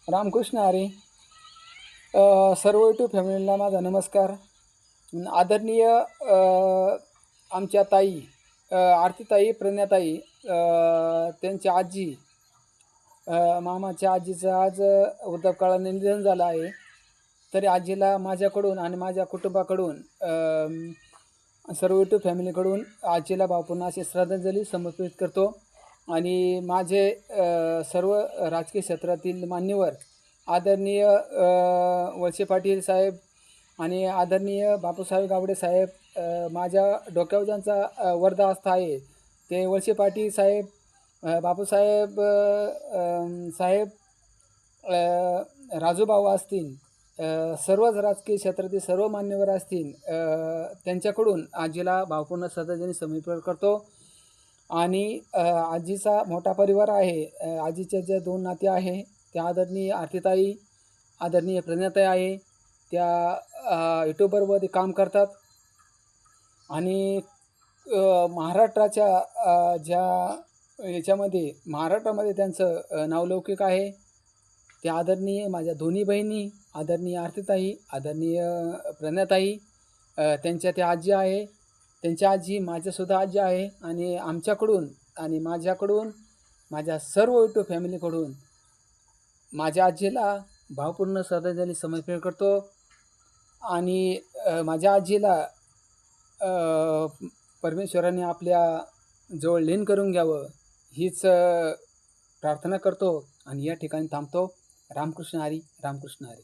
रामकृष्ण हरी. सर्व यूट्यूब फॅमिलीला माझा नमस्कार. आदरणीय आमच्या ताई आरतीताई, प्रज्ञाताई, त्यांच्या आजी, मामाच्या आजीचं आज वृद्धापकाळाने निधन झालं आहे. तरी आजीला माझ्याकडून आणि माझ्या कुटुंबाकडून, सर्व यूट्यूब फॅमिलीकडून आजीला भावपूर्ण अशी श्रद्धांजली समर्पित करतो. आणि माझे सर्व राजकीय क्षेत्रातील मान्यवर आदरणीय वळसे पाटील साहेब आणि आदरणीय बापूसाहेब गावडे साहेब, माझ्या डोक्यावर ज्यांचा वर्धा आस्था आहे ते वळसे पाटील साहेब, बापूसाहेब साहेब, राजूभाऊ असतील, सर्वच राजकीय क्षेत्रातील सर्व मान्यवर असतील, त्यांच्याकडून आजीला भावपूर्ण श्रद्धांजली समर्पित करतो. आणि आजीचा मोठा परिवार आहे. आजीच्या ज्या 2 नाती आहे त्या आदरणीय आरतीताई, आदरणीय प्रज्ञाताई आहे. त्या यूट्यूबरमध्ये काम करतात आणि महाराष्ट्राच्या ज्या याच्यामध्ये महाराष्ट्रामध्ये त्यांचं नावलौकिक आहे. ते आदरणीय माझ्या दोन्ही बहिणी, आदरणीय आरतीताई, आदरणीय प्रज्ञाताई, त्यांच्या त्या आजी आहे. त्यांच्या आजी माझ्यासुद्धा आजी आहे. आणि आमच्याकडून आणि माझ्याकडून, माझ्या सर्व यूट्यूब फॅमिलीकडून माझ्या आजीला भावपूर्ण श्रद्धांजली समर्पित करतो. आणि माझ्या आजीला परमेश्वराने आपल्या जवळ लीन करून घ्यावं हीच प्रार्थना करतो आणि या ठिकाणी थांबतो. रामकृष्ण हरी. रामकृष्ण हरी.